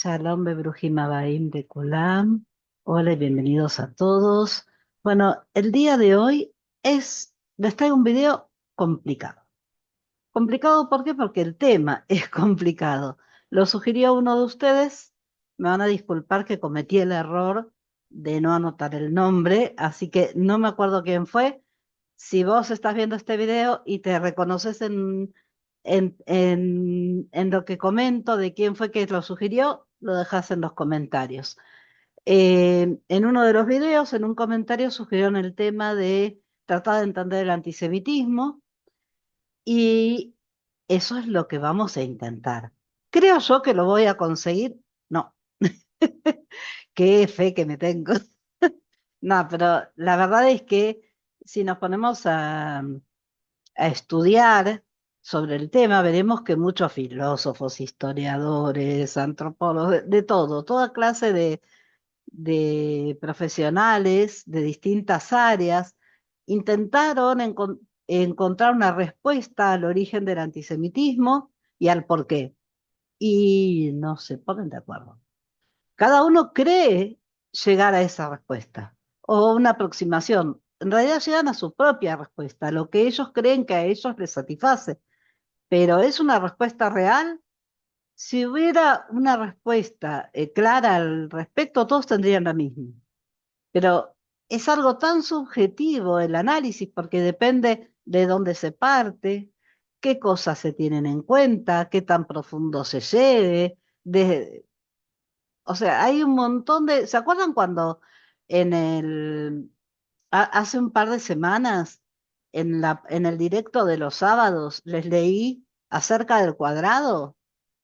Shalom Bebrujim Abaim de Kulam. Hola y bienvenidos a todos. Bueno, el día de hoy les traigo un video complicado. Complicado, ¿por qué? Porque el tema es complicado. Lo sugirió uno de ustedes. Me van a disculpar que cometí el error de no anotar el nombre, así que no me acuerdo quién fue. Si vos estás viendo este video y te reconoces en lo que comento de quién fue que lo sugirió, lo dejas en los comentarios. En uno de los videos, en un comentario, sugirieron el tema de tratar de entender el antisemitismo y eso es lo que vamos a intentar. ¿Creo yo que lo voy a conseguir? No. Qué fe que me tengo. No, pero la verdad es que si nos ponemos a estudiar sobre el tema, veremos que muchos filósofos, historiadores, antropólogos, de todo, toda clase de profesionales de distintas áreas, intentaron encontrar una respuesta al origen del antisemitismo y al por qué. Y no se ponen de acuerdo. Cada uno cree llegar a esa respuesta o una aproximación. En realidad llegan a su propia respuesta, lo que ellos creen que a ellos les satisface. Pero ¿es una respuesta real? Si hubiera una respuesta clara al respecto, todos tendrían la misma. Pero es algo tan subjetivo el análisis porque depende de dónde se parte, qué cosas se tienen en cuenta, qué tan profundo se lleve. O sea, hay un montón de... ¿Se acuerdan cuando en hace un par de semanas en el directo de los sábados les leí acerca del cuadrado?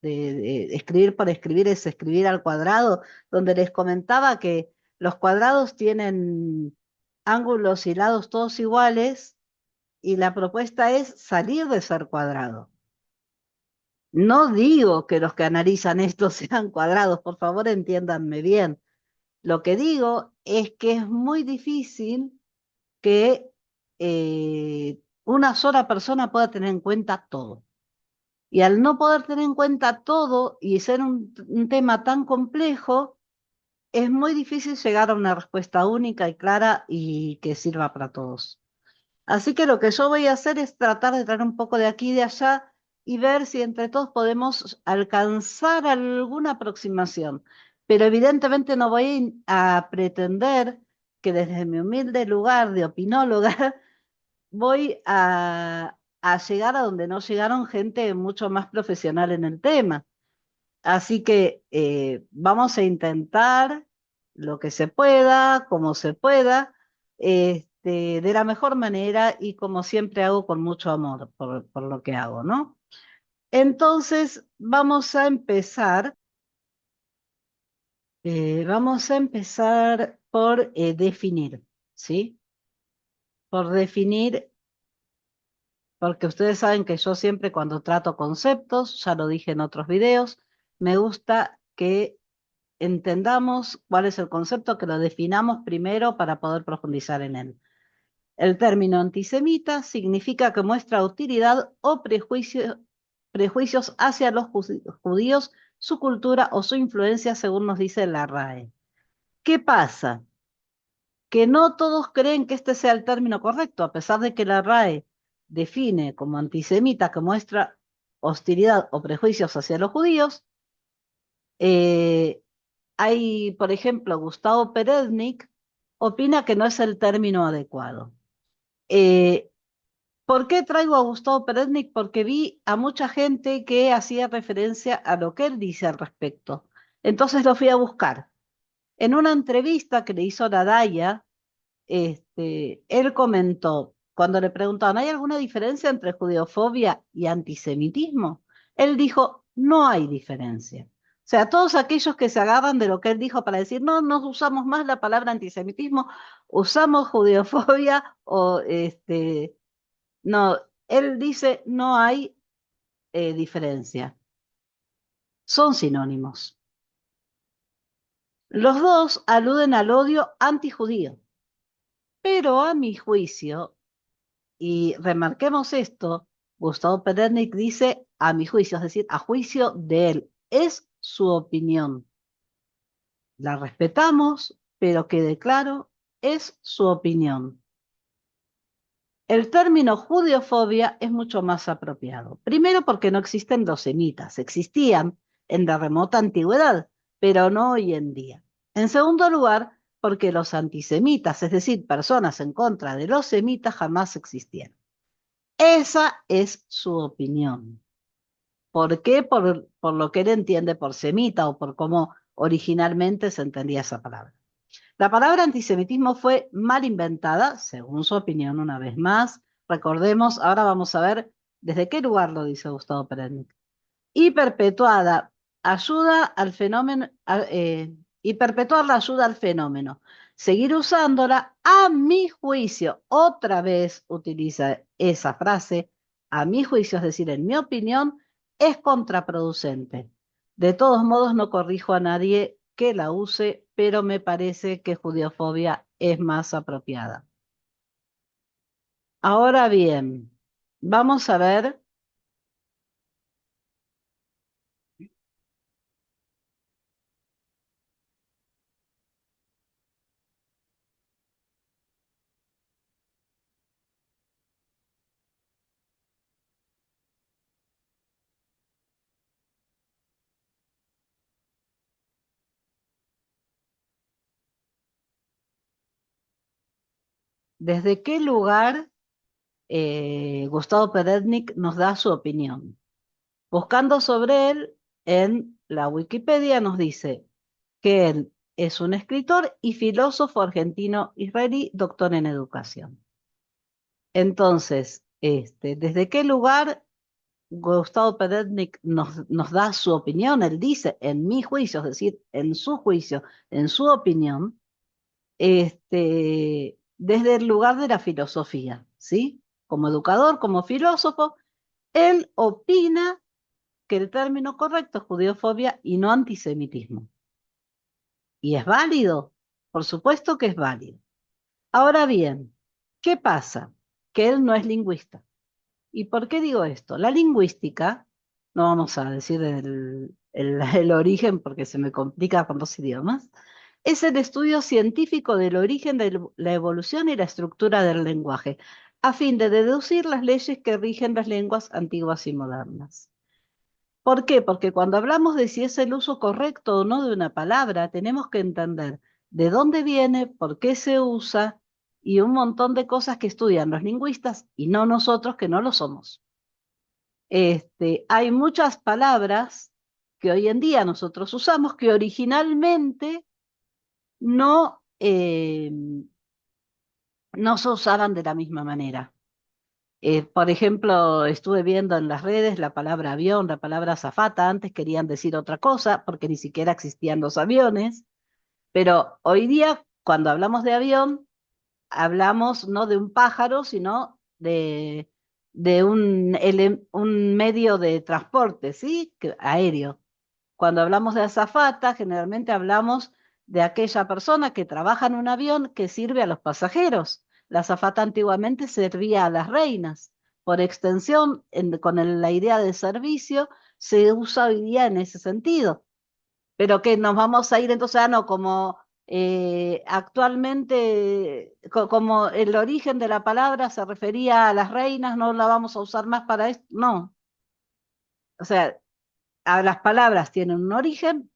De escribir por escribir es escribir al cuadrado, donde les comentaba que los cuadrados tienen ángulos y lados todos iguales y la propuesta es salir de ser cuadrado. No digo que los que analizan esto sean cuadrados, por favor entiéndanme bien. Lo que digo es que es muy difícil que una sola persona pueda tener en cuenta todo. Y al no poder tener en cuenta todo y ser un tema tan complejo, es muy difícil llegar a una respuesta única y clara y que sirva para todos. Así que lo que yo voy a hacer es tratar de traer un poco de aquí y de allá y ver si entre todos podemos alcanzar alguna aproximación. Pero evidentemente no voy a pretender que desde mi humilde lugar de opinóloga voy a llegar a donde no llegaron gente mucho más profesional en el tema. Así que vamos a intentar lo que se pueda, como se pueda, de la mejor manera y como siempre hago con mucho amor por lo que hago, ¿no? Entonces, vamos a empezar por definir, ¿sí? Por definir, porque ustedes saben que yo siempre cuando trato conceptos, ya lo dije en otros videos, me gusta que entendamos cuál es el concepto, que lo definamos primero para poder profundizar en él. El término antisemita significa que muestra hostilidad o prejuicios hacia los judíos, su cultura o su influencia, según nos dice la RAE. ¿Qué pasa? Que no todos creen que este sea el término correcto, a pesar de que la RAE define como antisemita que muestra hostilidad o prejuicios hacia los judíos. eh, Hay, por ejemplo, Gustavo Perednik opina que no es el término adecuado. Eh, ¿Por qué traigo a Gustavo Perednik? Porque vi a mucha gente que hacía referencia a lo que él dice al respecto. Entonces lo fui a buscar. En una entrevista que le hizo Nadaya, él comentó, cuando le preguntaban, ¿hay alguna diferencia entre judeofobia y antisemitismo? Él dijo, no hay diferencia. O sea, todos aquellos que se agarran de lo que él dijo para decir, no, no usamos más la palabra antisemitismo, usamos judeofobia o no, él dice, no hay diferencia. Son sinónimos. Los dos aluden al odio antijudío, pero a mi juicio, y remarquemos esto, Gustavo Pedernik dice a mi juicio, es decir, a juicio de él, es su opinión. La respetamos, pero quede claro, es su opinión. El término judeofobia es mucho más apropiado. Primero porque no existen los semitas, existían en la remota antigüedad, pero no hoy en día. En segundo lugar, porque los antisemitas, es decir, personas en contra de los semitas, jamás existieron. Esa es su opinión. ¿Por qué? Por lo que él entiende por semita o por cómo originalmente se entendía esa palabra. La palabra antisemitismo fue mal inventada, según su opinión, una vez más. Recordemos, ahora vamos a ver desde qué lugar lo dice Gustavo Pérez. Y perpetuada ayuda al fenómeno, y perpetuar la ayuda al fenómeno. Seguir usándola, a mi juicio, otra vez utiliza esa frase, a mi juicio, es decir, en mi opinión, es contraproducente. De todos modos, no corrijo a nadie que la use, pero me parece que judeofobia es más apropiada. Ahora bien, vamos a ver desde qué lugar Gustavo Perednik nos da su opinión. Buscando sobre él en la Wikipedia nos dice que él es un escritor y filósofo argentino-israelí, doctor en educación. Entonces, ¿desde qué lugar Gustavo Perednik nos da su opinión? Él dice, en mi juicio, es decir, en su juicio, en su opinión, desde el lugar de la filosofía, ¿sí? Como educador, como filósofo, él opina que el término correcto es judeofobia y no antisemitismo. ¿Y es válido? Por supuesto que es válido. Ahora bien, ¿qué pasa? Que él no es lingüista. ¿Y por qué digo esto? La lingüística, no vamos a decir el origen porque se me complica con los idiomas, es el estudio científico del origen de la evolución y la estructura del lenguaje, a fin de deducir las leyes que rigen las lenguas antiguas y modernas. ¿Por qué? Porque cuando hablamos de si es el uso correcto o no de una palabra, tenemos que entender de dónde viene, por qué se usa y un montón de cosas que estudian los lingüistas y no nosotros que no lo somos. Hay muchas palabras que hoy en día nosotros usamos que originalmente no, no se usaban de la misma manera. Por ejemplo, estuve viendo en las redes la palabra avión, la palabra azafata, antes querían decir otra cosa porque ni siquiera existían los aviones, pero hoy día cuando hablamos de avión, hablamos no de un pájaro, sino de un medio de transporte, ¿sí? Aéreo. Cuando hablamos de azafata, generalmente hablamos de aquella persona que trabaja en un avión que sirve a los pasajeros. La azafata antiguamente servía a las reinas. Por extensión, la idea de servicio, se usa hoy día en ese sentido. Pero que nos vamos a ir entonces, no, como actualmente, como el origen de la palabra se refería a las reinas, no la vamos a usar más para esto. No. O sea, las palabras tienen un origen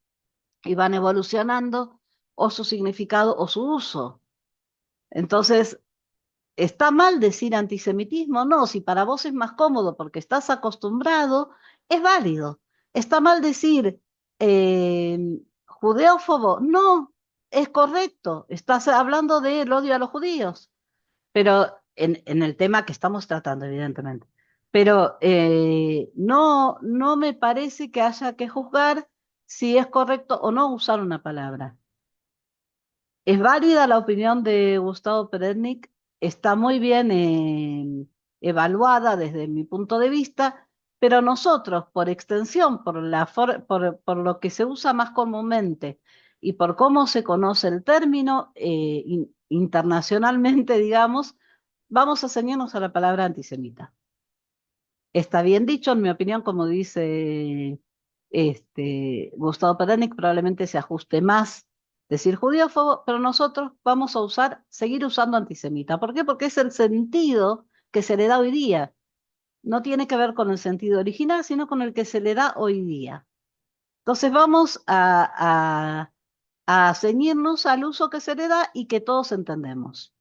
y van evolucionando o su significado o su uso. Entonces, ¿está mal decir antisemitismo? No, si para vos es más cómodo porque estás acostumbrado, es válido. ¿Está mal decir judeófobo? No, es correcto. Estás hablando del odio a los judíos, pero en el tema que estamos tratando, evidentemente. Pero no me parece que haya que juzgar si es correcto o no usar una palabra. Es válida la opinión de Gustavo Perednik, está muy bien evaluada desde mi punto de vista, pero nosotros, por extensión, por lo que se usa más comúnmente y por cómo se conoce el término internacionalmente, digamos, vamos a ceñirnos a la palabra antisemita. Está bien dicho, en mi opinión, como dice Gustavo Perénic probablemente se ajuste más decir judiófobo, pero nosotros vamos a seguir usando antisemita. ¿Por qué? Porque es el sentido que se le da hoy día. No tiene que ver con el sentido original, sino con el que se le da hoy día. Entonces vamos a ceñirnos al uso que se le da y que todos entendemos.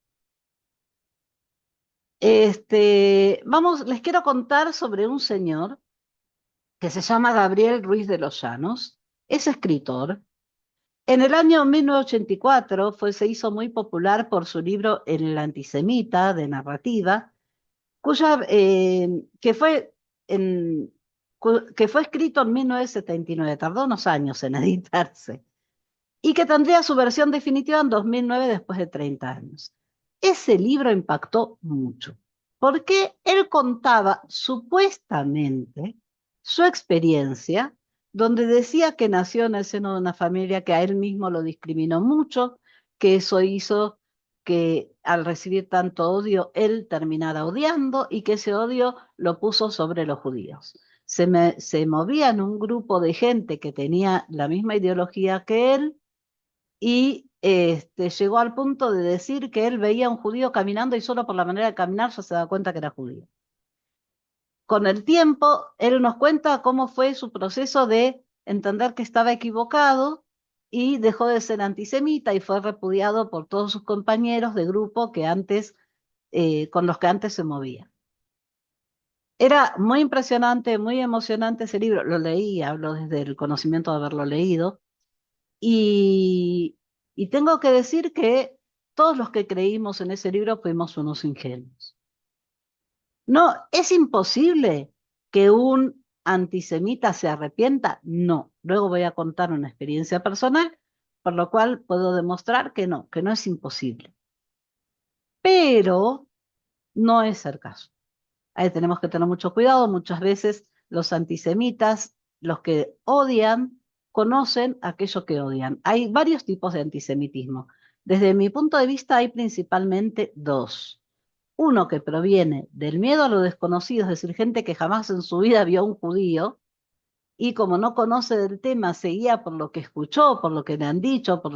Les quiero contar sobre un señor que se llama Gabriel Ruiz de los Llanos. Es escritor. En el año 1984 se hizo muy popular por su libro El antisemita de narrativa, cuya, en, que fue escrito en 1979, tardó unos años en editarse, y que tendría su versión definitiva en 2009 después de 30 años. Ese libro impactó mucho, porque él contaba supuestamente su experiencia, donde decía que nació en el seno de una familia que a él mismo lo discriminó mucho, que eso hizo que al recibir tanto odio él terminara odiando y que ese odio lo puso sobre los judíos. Se movía en un grupo de gente que tenía la misma ideología que él y llegó al punto de decir que él veía a un judío caminando y solo por la manera de caminar ya se da cuenta que era judío. Con el tiempo, él nos cuenta cómo fue su proceso de entender que estaba equivocado y dejó de ser antisemita y fue repudiado por todos sus compañeros de grupo con los que antes se movía. Era muy impresionante, muy emocionante ese libro. Lo leí, hablo desde el conocimiento de haberlo leído. Y, y tengo que decir que todos los que creímos en ese libro fuimos unos ingenuos. No, ¿es imposible que un antisemita se arrepienta? No. Luego voy a contar una experiencia personal, por lo cual puedo demostrar que no es imposible. Pero no es el caso. Ahí tenemos que tener mucho cuidado. Muchas veces los antisemitas, los que odian, conocen aquello que odian. Hay varios tipos de antisemitismo. Desde mi punto de vista hay principalmente dos. Uno que proviene del miedo a lo desconocido, es decir, gente que jamás en su vida vio a un judío y como no conoce del tema, se guía por lo que escuchó, por lo que le han dicho, por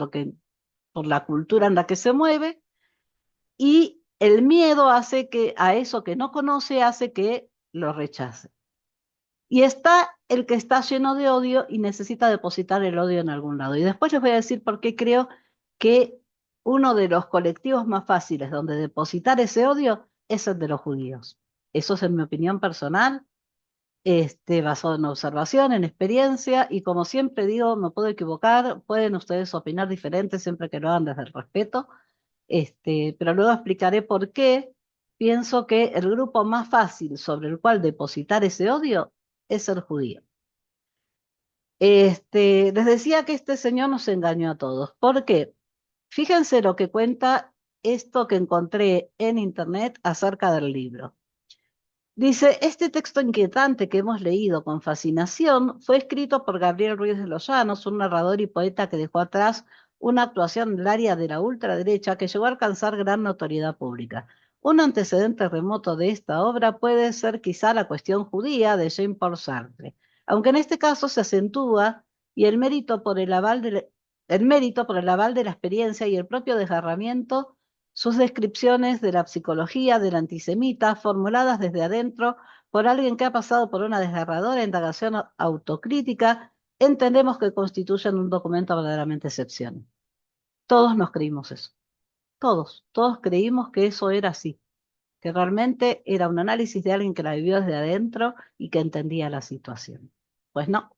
la cultura en la que se mueve, y el miedo hace que a eso que no conoce hace que lo rechace. Y está el que está lleno de odio y necesita depositar el odio en algún lado. Y después les voy a decir por qué creo que uno de los colectivos más fáciles donde depositar ese odio es el de los judíos. Eso es en mi opinión personal, basado en observación, en experiencia, y como siempre digo, me puedo equivocar, pueden ustedes opinar diferente siempre que lo hagan desde el respeto, pero luego explicaré por qué pienso que el grupo más fácil sobre el cual depositar ese odio es el judío. Les decía que este señor nos engañó a todos. ¿Por qué? Fíjense lo que cuenta esto que encontré en internet acerca del libro. Dice, este texto inquietante que hemos leído con fascinación fue escrito por Gabriel Ruiz de los Llanos, un narrador y poeta que dejó atrás una actuación en el área de la ultraderecha que llegó a alcanzar gran notoriedad pública. Un antecedente remoto de esta obra puede ser quizá la cuestión judía de Jean-Paul Sartre, aunque en este caso se acentúa y el mérito por el aval de la experiencia y el propio desgarramiento sus descripciones de la psicología del antisemita, formuladas desde adentro por alguien que ha pasado por una desgarradora indagación autocrítica, entendemos que constituyen un documento verdaderamente excepcional. Todos nos creímos eso. Todos creímos que eso era así, que realmente era un análisis de alguien que la vivió desde adentro y que entendía la situación. Pues no.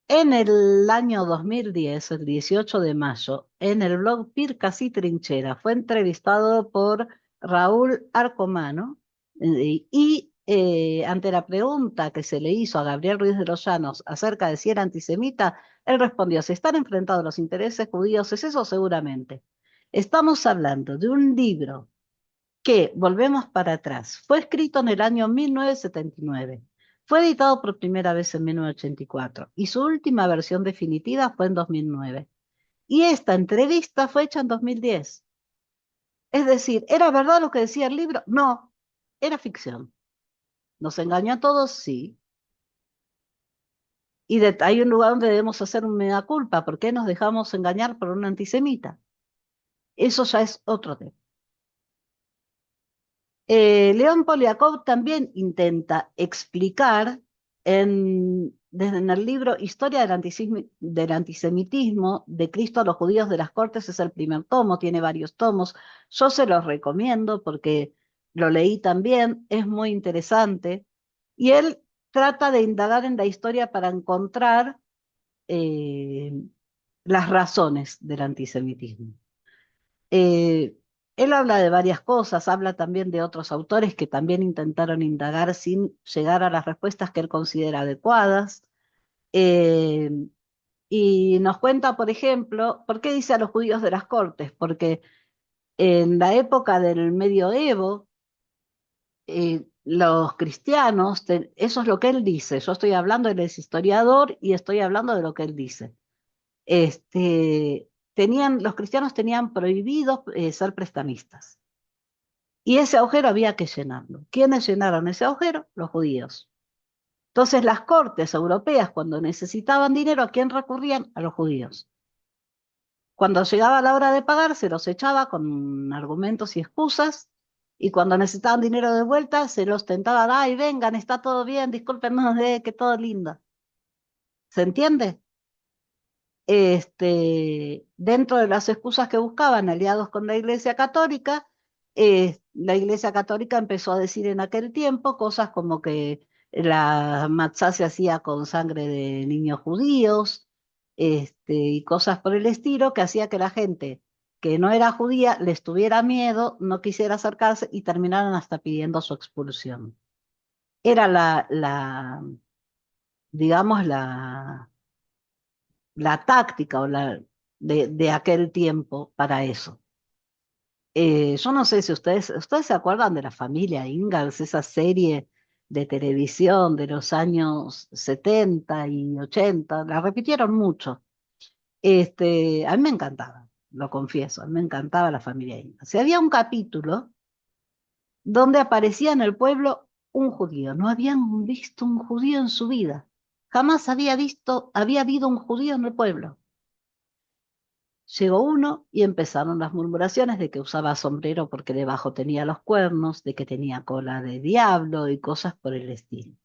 En el año 2010, el 18 de mayo, en el blog Pircas y Trinchera, fue entrevistado por Raúl Arcomano ante la pregunta que se le hizo a Gabriel Ruiz de los Llanos acerca de si era antisemita, él respondió, si están enfrentados los intereses judíos, es eso seguramente. Estamos hablando de un libro que, volvemos para atrás, fue escrito en el año 1979. Fue editado por primera vez en 1984 y su última versión definitiva fue en 2009. Y esta entrevista fue hecha en 2010. Es decir, ¿era verdad lo que decía el libro? No, era ficción. ¿Nos engañó a todos? Sí. hay un lugar donde debemos hacer un mea culpa. ¿Por qué nos dejamos engañar por un antisemita? Eso ya es otro tema. León Poliakov también intenta explicar desde en el libro Historia del antisemitismo, de Cristo a los judíos de las Cortes, es el primer tomo, tiene varios tomos. Yo se los recomiendo porque lo leí también, es muy interesante. Y él trata de indagar en la historia para encontrar eh, las razones del antisemitismo. Eh, Él habla de varias cosas, habla también de otros autores que también intentaron indagar sin llegar a las respuestas que él considera adecuadas. Eh, y nos cuenta, por ejemplo, ¿por qué dice a los judíos de las cortes? Porque en la época del medioevo, los cristianos, eso es lo que él dice, yo estoy hablando, él es historiador y estoy hablando de lo que él dice. Los cristianos tenían prohibido ser prestamistas. Y ese agujero había que llenarlo. ¿Quiénes llenaron ese agujero? Los judíos. Entonces las cortes europeas, cuando necesitaban dinero, ¿a quién recurrían? A los judíos. Cuando llegaba la hora de pagar, se los echaba con argumentos y excusas, y cuando necesitaban dinero de vuelta, se los tentaba, ay, vengan, está todo bien, discúlpenos, que todo lindo. ¿Se entiende? Dentro de las excusas que buscaban, aliados con la Iglesia Católica, la Iglesia Católica empezó a decir en aquel tiempo cosas como que la matzá se hacía con sangre de niños judíos, y cosas por el estilo, que hacía que la gente que no era judía les tuviera miedo, no quisiera acercarse y terminaran hasta pidiendo su expulsión. Era digamos, la táctica de aquel tiempo para eso. Yo no sé si ustedes se acuerdan de la familia Ingalls, esa serie de televisión de los años 70 y 80, la repitieron mucho. A mí me encantaba, lo confieso, a mí me encantaba la familia Ingalls. Y había un capítulo donde aparecía en el pueblo un judío. No habían visto un judío en su vida. Jamás había habido un judío en el pueblo. Llegó uno y empezaron las murmuraciones de que usaba sombrero porque debajo tenía los cuernos, de que tenía cola de diablo y cosas por el estilo.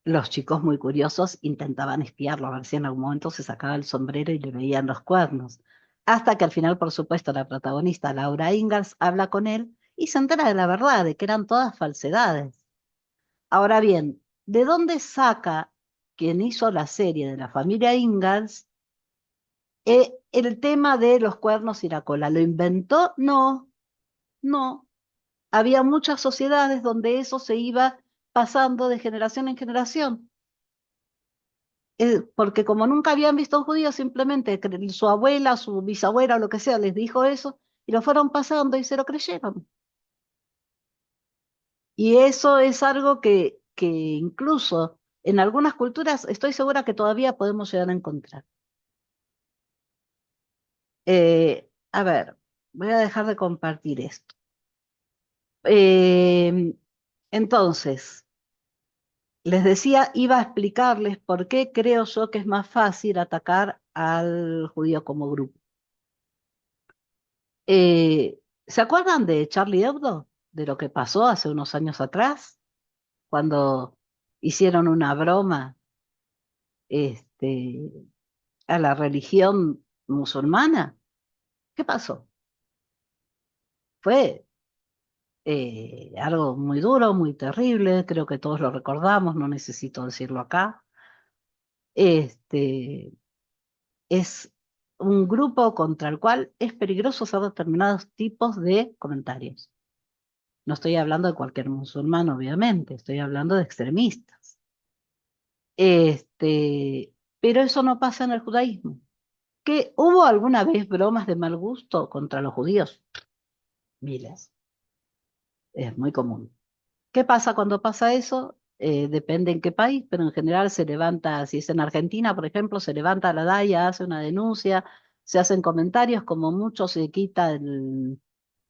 Los chicos muy curiosos intentaban espiarlo a ver si en algún momento se sacaba el sombrero y le veían los cuernos. Hasta que al final, por supuesto, la protagonista, Laura Ingalls, habla con él y se entera de la verdad, de que eran todas falsedades. Ahora bien, ¿de dónde saca quien hizo la serie de la familia Ingalls el tema de los cuernos y la cola? ¿Lo inventó? No, no. Había muchas sociedades donde eso se iba pasando de generación en generación. Porque como nunca habían visto a un judío, simplemente su abuela, su bisabuela o lo que sea les dijo eso y lo fueron pasando y se lo creyeron. Y eso es algo que incluso en algunas culturas estoy segura que todavía podemos llegar a encontrar. A ver, voy a dejar de compartir esto. Eh, entonces, les decía, iba a explicarles por qué creo yo que es más fácil atacar al judío como grupo. ¿Se acuerdan de Charlie Hebdo? De lo que pasó hace unos años atrás, cuando hicieron una broma, este, a la religión musulmana. ¿Qué pasó? Fue algo muy duro, muy terrible, creo que todos lo recordamos, no necesito decirlo acá. Este, es un grupo contra el cual es peligroso hacer determinados tipos de comentarios. No estoy hablando de cualquier musulmán, obviamente, estoy hablando de extremistas. Pero eso no pasa en el judaísmo. ¿Que hubo alguna vez bromas de mal gusto contra los judíos? Miles, es muy común. ¿Qué pasa cuando pasa eso? Depende en qué país, pero en general se levanta, si es en Argentina, por ejemplo, se levanta la DAIA, hace una denuncia, se hacen comentarios, como mucho se quita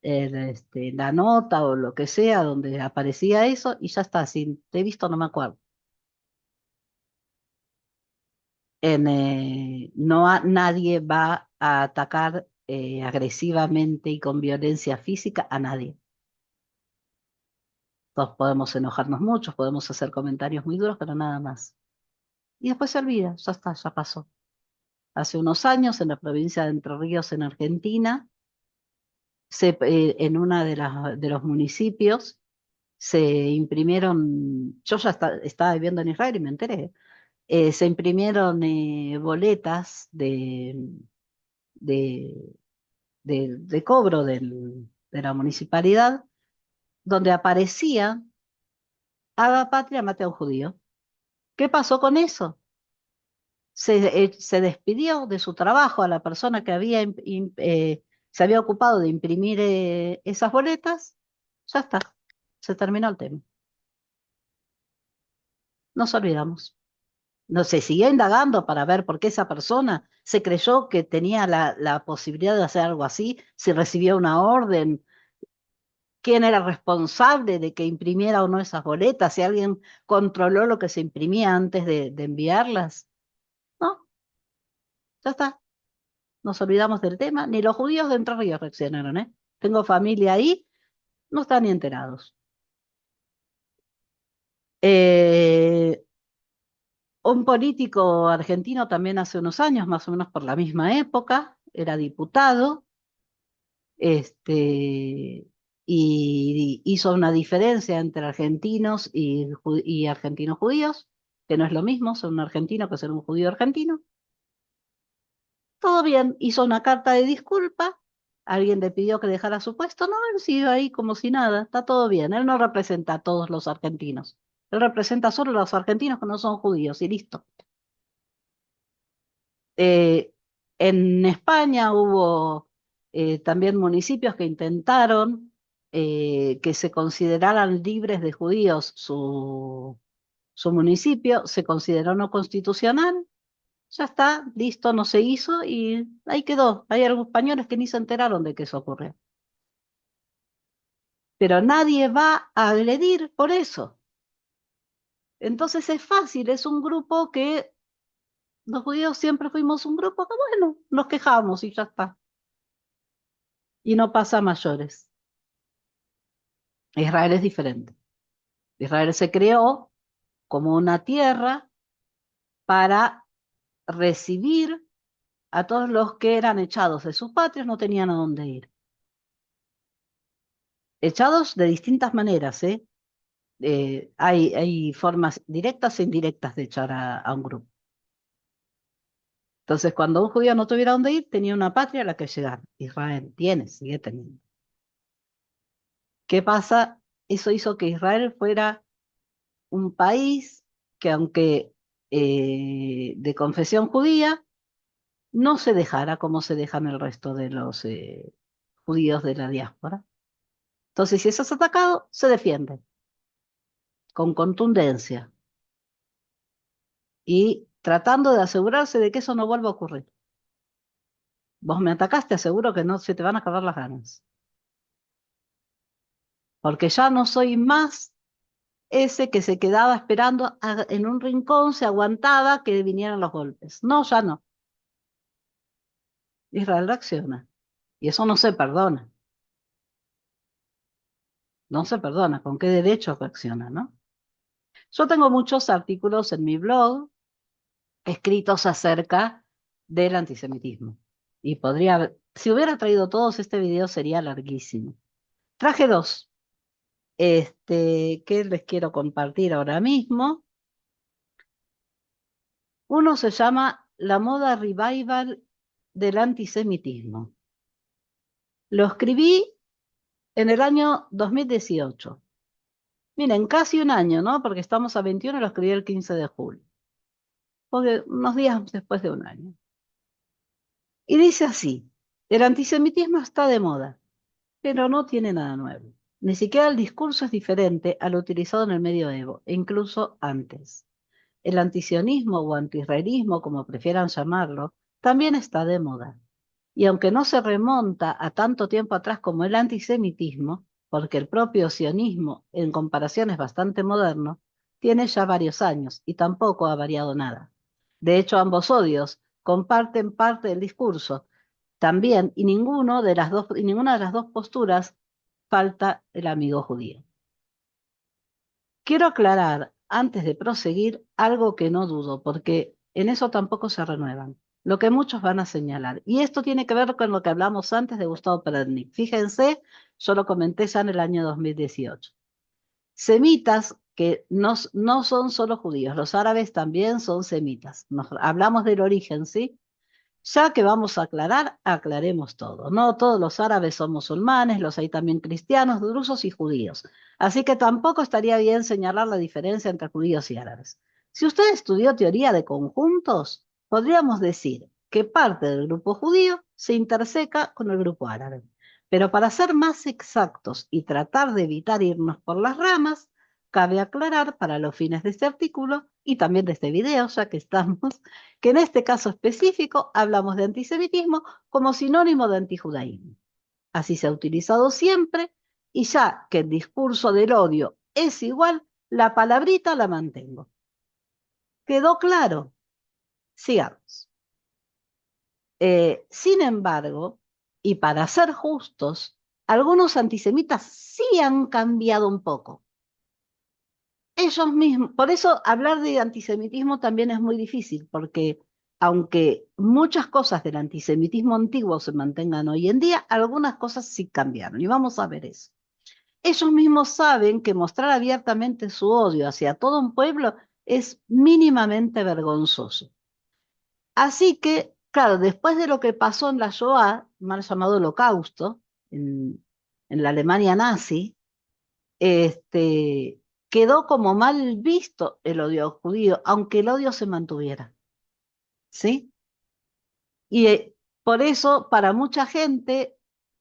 la nota o lo que sea donde aparecía eso y ya está, si te he visto no me acuerdo. Nadie va a atacar agresivamente y con violencia física a nadie. Todos podemos enojarnos mucho, podemos hacer comentarios muy duros, pero nada más. Y después se olvida, ya está, ya pasó. Hace unos años, en la provincia de Entre Ríos, en Argentina, en una de los municipios, se imprimieron, yo ya estaba viviendo en Israel y me enteré, se imprimieron boletas de, de cobro de la municipalidad, donde aparecía, haga patria, mate a un judío. ¿Qué pasó con eso? Se despidió de su trabajo a la persona que se había ocupado de imprimir esas boletas. Ya está, se terminó el tema. Nos olvidamos. No se siguió indagando para ver por qué esa persona se creyó que tenía la posibilidad de hacer algo así, si recibía una orden, quién era responsable de que imprimiera o no esas boletas, si alguien controló lo que se imprimía antes de enviarlas. No, ya está. Nos olvidamos del tema. Ni los judíos de Entre Ríos reaccionaron, ¿eh? Tengo familia ahí, no están ni enterados. Eh, un político argentino también hace unos años, más o menos por la misma época, era diputado, y hizo una diferencia entre argentinos y argentinos judíos, que no es lo mismo ser un argentino que ser un judío argentino. Todo bien, hizo una carta de disculpa, alguien le pidió que dejara su puesto, no, él siguió ahí como si nada, está todo bien, él no representa a todos los argentinos, él representa solo a los argentinos que no son judíos y listo. Eh, en España hubo también municipios que intentaron que se consideraran libres de judíos su municipio, se consideró no constitucional, ya está, listo, no se hizo y ahí quedó. Hay algunos españoles que ni se enteraron de que eso ocurrió. Pero nadie va a agredir por eso. Entonces es fácil, es un grupo que los judíos siempre fuimos un grupo que, bueno, nos quejamos y ya está. Y no pasa a mayores. Israel es diferente. Israel se creó como una tierra para recibir a todos los que eran echados de sus patrias, no tenían a dónde ir. Echados de distintas maneras, ¿eh? Hay formas directas e indirectas de echar a un grupo. Entonces, cuando un judío no tuviera dónde ir, tenía una patria a la que llegar. Israel tiene, sigue teniendo. ¿Qué pasa? Eso hizo que Israel fuera un país que, aunque de confesión judía, no se dejara como se dejan el resto de los judíos de la diáspora. Entonces, si eso es atacado, se defiende con contundencia y tratando de asegurarse de que eso no vuelva a ocurrir. Vos me atacaste, aseguro que no se te van a acabar las ganas. Porque ya no soy más ese que se quedaba esperando en un rincón, se aguantaba que vinieran los golpes. No, ya no. Israel reacciona. Y eso no se perdona. No se perdona. ¿Con qué derecho reacciona, no? Yo tengo muchos artículos en mi blog escritos acerca del antisemitismo. Y si hubiera traído todos, este video sería larguísimo. Traje dos, que les quiero compartir ahora mismo. Uno se llama La moda revival del antisemitismo. Lo escribí en el año 2018. Miren, casi un año, ¿no? Porque estamos a 21, lo escribí el 15 de julio. Porque unos días después de un año. Y dice así, el antisemitismo está de moda, pero no tiene nada nuevo. Ni siquiera el discurso es diferente al utilizado en el medioevo, e incluso antes. El antisionismo o antiisraelismo, como prefieran llamarlo, también está de moda. Y aunque no se remonta a tanto tiempo atrás como el antisemitismo, porque el propio sionismo en comparación es bastante moderno, tiene ya varios años y tampoco ha variado nada. De hecho, ambos odios comparten parte del discurso también, y ninguna de las dos posturas falta el amigo judío. Quiero aclarar, antes de proseguir, algo que no dudo, porque en eso tampoco se renuevan, lo que muchos van a señalar. Y esto tiene que ver con lo que hablamos antes de Gustavo Perednik. Fíjense, yo lo comenté ya en el año 2018. Semitas que no son solo judíos, los árabes también son semitas. Hablamos del origen, ¿sí? Ya que vamos a aclarar, aclaremos todo. No todos los árabes son musulmanes, los hay también cristianos, drusos y judíos. Así que tampoco estaría bien señalar la diferencia entre judíos y árabes. Si usted estudió teoría de conjuntos, podríamos decir que parte del grupo judío se interseca con el grupo árabe. Pero para ser más exactos y tratar de evitar irnos por las ramas, cabe aclarar para los fines de este artículo y también de este video, ya que estamos, que en este caso específico hablamos de antisemitismo como sinónimo de antijudaísmo. Así se ha utilizado siempre y ya que el discurso del odio es igual, la palabrita la mantengo. ¿Quedó claro? Sigamos. Sin embargo, y para ser justos, algunos antisemitas sí han cambiado un poco. Ellos mismos, por eso hablar de antisemitismo también es muy difícil, porque aunque muchas cosas del antisemitismo antiguo se mantengan hoy en día, algunas cosas sí cambiaron, y vamos a ver eso. Ellos mismos saben que mostrar abiertamente su odio hacia todo un pueblo es mínimamente vergonzoso. Así que, claro, después de lo que pasó en la Shoah, mal llamado Holocausto, en la Alemania nazi, este, quedó como mal visto el odio judío, aunque el odio se mantuviera, ¿sí? Y por eso para mucha gente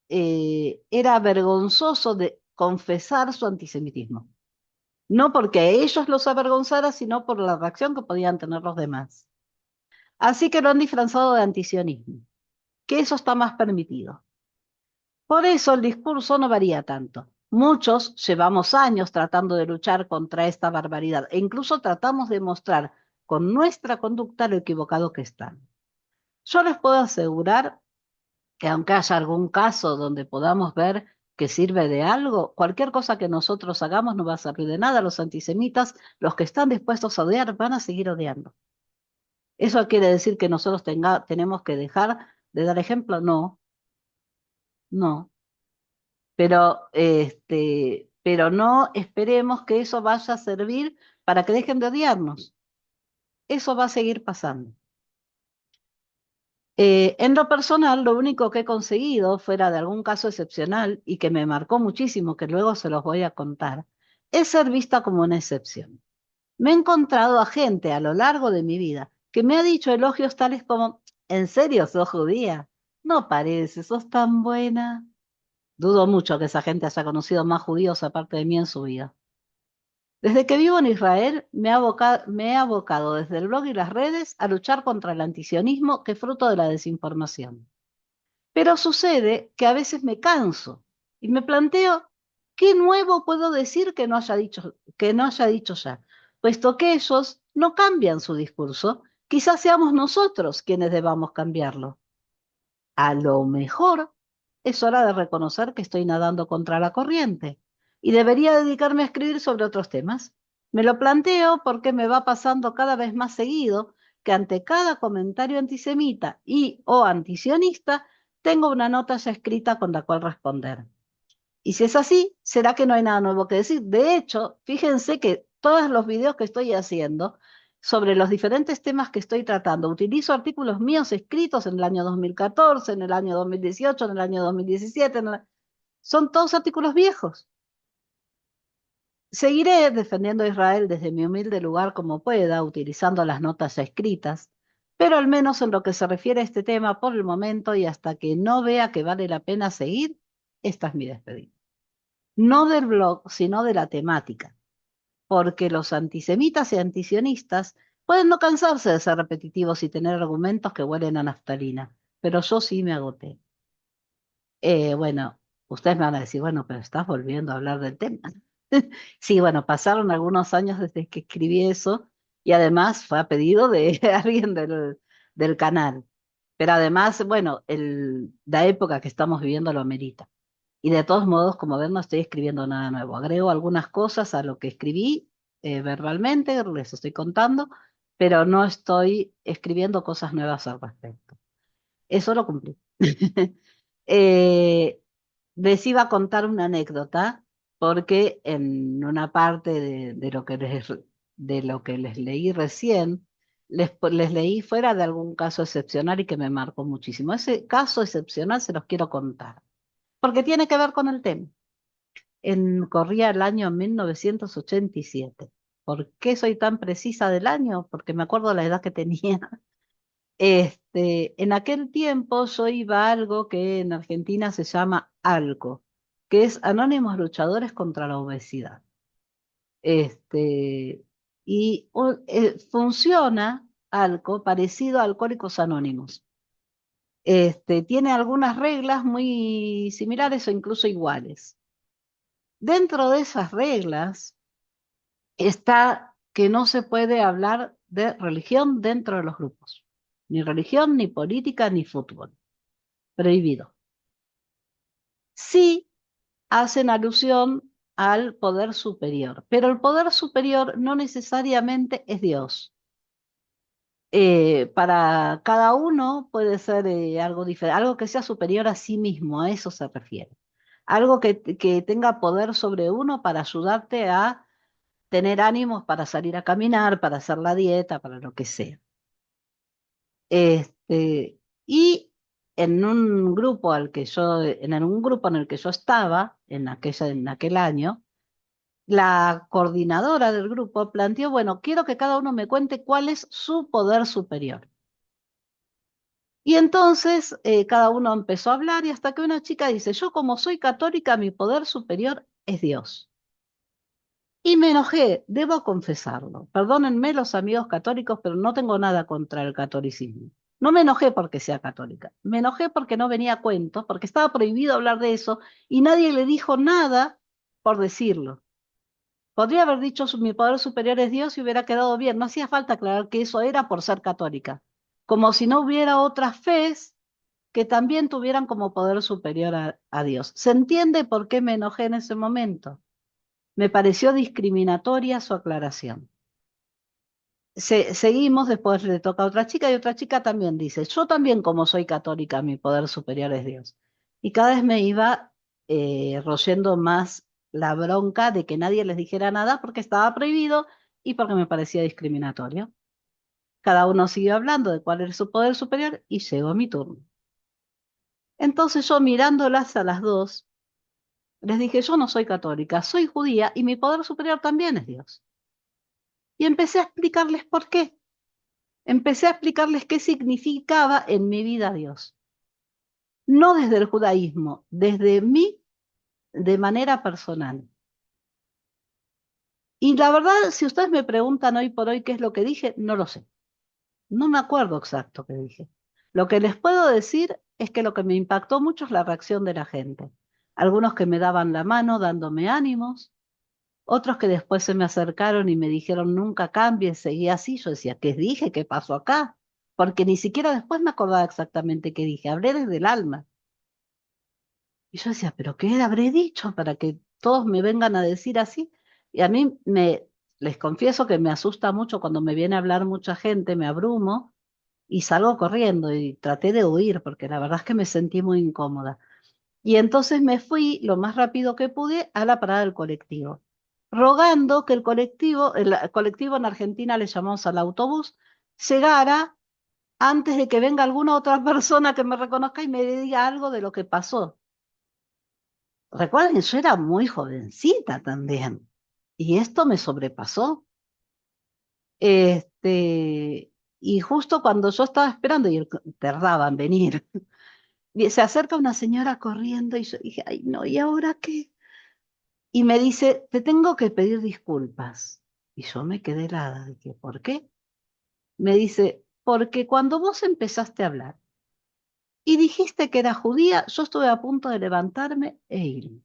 era vergonzoso de confesar su antisemitismo. No porque a ellos los avergonzara, sino por la reacción que podían tener los demás. Así que lo han disfrazado de antisionismo, que eso está más permitido. Por eso el discurso no varía tanto. Muchos llevamos años tratando de luchar contra esta barbaridad e incluso tratamos de mostrar con nuestra conducta lo equivocado que están. Yo les puedo asegurar que aunque haya algún caso donde podamos ver que sirve de algo, cualquier cosa que nosotros hagamos no va a servir de nada. Los antisemitas, los que están dispuestos a odiar, van a seguir odiando. ¿Eso quiere decir que nosotros tenemos que dejar de dar ejemplo? No, no. Pero no esperemos que eso vaya a servir para que dejen de odiarnos. Eso va a seguir pasando. En lo personal, lo único que he conseguido, fuera de algún caso excepcional y que me marcó muchísimo, que luego se los voy a contar, es ser vista como una excepción. Me he encontrado a gente a lo largo de mi vida que me ha dicho elogios tales como, ¿en serio sos judía? No parece, sos tan buena. Dudo mucho que esa gente haya conocido más judíos aparte de mí en su vida. Desde que vivo en Israel, me he abocado desde el blog y las redes a luchar contra el antisionismo que es fruto de la desinformación. Pero sucede que a veces me canso y me planteo, ¿qué nuevo puedo decir que no haya dicho ya? Puesto que ellos no cambian su discurso, quizás seamos nosotros quienes debamos cambiarlo. A lo mejor es hora de reconocer que estoy nadando contra la corriente y debería dedicarme a escribir sobre otros temas. Me lo planteo porque me va pasando cada vez más seguido que ante cada comentario antisemita y o antisionista tengo una nota ya escrita con la cual responder. Y si es así, será que no hay nada nuevo que decir. De hecho, fíjense que todos los videos que estoy haciendo sobre los diferentes temas que estoy tratando, utilizo artículos míos escritos en el año 2014, en el año 2018, en el año 2017, son todos artículos viejos. Seguiré defendiendo a Israel desde mi humilde lugar como pueda, utilizando las notas ya escritas, pero al menos en lo que se refiere a este tema por el momento y hasta que no vea que vale la pena seguir, esta es mi despedida. No del blog, sino de la temática, porque los antisemitas y antisionistas pueden no cansarse de ser repetitivos y tener argumentos que huelen a naftalina, pero yo sí me agoté. Bueno, ustedes me van a decir, bueno, pero estás volviendo a hablar del tema. Sí, bueno, pasaron algunos años desde que escribí eso Y además fue a pedido de alguien del canal. Pero además, bueno, la época que estamos viviendo lo amerita. Y de todos modos, como ven, no estoy escribiendo nada nuevo. Agrego algunas cosas a lo que escribí verbalmente, les estoy contando, pero no estoy escribiendo cosas nuevas al respecto. Eso lo cumplí. Eh, Les iba a contar una anécdota, porque en una parte de lo que les leí recién, les leí fuera de algún caso excepcional y que me marcó muchísimo. Ese caso excepcional se los quiero contar, porque tiene que ver con el tema. Corría el año 1987. ¿Por qué soy tan precisa del año? Porque me acuerdo la edad que tenía. En aquel tiempo yo iba a algo que en Argentina se llama ALCO, que es Anónimos Luchadores contra la Obesidad. Funciona ALCO parecido a Alcohólicos Anónimos. Tiene algunas reglas muy similares o incluso iguales. Dentro de esas reglas está que no se puede hablar de religión dentro de los grupos. Ni religión, ni política, ni fútbol. Prohibido. Sí hacen alusión al poder superior, pero el poder superior no necesariamente es Dios. Para cada uno puede ser algo diferente, algo que sea superior a sí mismo, a eso se refiere. Algo que tenga poder sobre uno para ayudarte a tener ánimos para salir a caminar, para hacer la dieta, para lo que sea. Y en un grupo en el que yo estaba, en aquel año, la coordinadora del grupo planteó, bueno, quiero que cada uno me cuente cuál es su poder superior. Y entonces cada uno empezó a hablar y hasta que una chica dice, yo como soy católica, mi poder superior es Dios. Y me enojé, debo confesarlo. Perdónenme los amigos católicos, pero no tengo nada contra el catolicismo. No me enojé porque sea católica, me enojé porque no venía a cuentos, porque estaba prohibido hablar de eso y nadie le dijo nada por decirlo. Podría haber dicho mi poder superior es Dios y hubiera quedado bien. No hacía falta aclarar que eso era por ser católica. Como si no hubiera otras fes que también tuvieran como poder superior a Dios. ¿Se entiende por qué me enojé en ese momento? Me pareció discriminatoria su aclaración. Seguimos, después le toca a otra chica y otra chica también dice, yo también como soy católica, mi poder superior es Dios. Y cada vez me iba royendo más la bronca de que nadie les dijera nada porque estaba prohibido y porque me parecía discriminatorio. Cada uno siguió hablando de cuál era su poder superior y llegó mi turno. Entonces yo mirándolas a las dos, les dije, yo no soy católica, soy judía y mi poder superior también es Dios. Y empecé a explicarles por qué. Empecé a explicarles qué significaba en mi vida Dios. No desde el judaísmo, desde mí de manera personal. Y la verdad, si ustedes me preguntan hoy por hoy qué es lo que dije, no lo sé. No me acuerdo exacto qué dije. Lo que les puedo decir es que lo que me impactó mucho es la reacción de la gente. Algunos que me daban la mano dándome ánimos, otros que después se me acercaron y me dijeron nunca cambies, seguí así. Yo decía, ¿qué dije? ¿Qué pasó acá? Porque ni siquiera después me acordaba exactamente qué dije. Hablé desde el alma. Y yo decía, ¿pero qué habré dicho para que todos me vengan a decir así? Y a mí les confieso que me asusta mucho cuando me viene a hablar mucha gente, me abrumo y salgo corriendo y traté de huir porque la verdad es que me sentí muy incómoda. Y entonces me fui lo más rápido que pude a la parada del colectivo, rogando que el colectivo en Argentina le llamamos al autobús, llegara antes de que venga alguna otra persona que me reconozca y me diga algo de lo que pasó. Recuerden, yo era muy jovencita también y esto me sobrepasó. Este, y justo cuando yo estaba esperando y tardaba en venir, y se acerca una señora corriendo y yo dije, ay no, ¿y ahora qué? Y me dice, te tengo que pedir disculpas. Y yo me quedé helada, dije, ¿por qué? Me dice, porque cuando vos empezaste a hablar y dijiste que era judía, yo estuve a punto de levantarme e irme,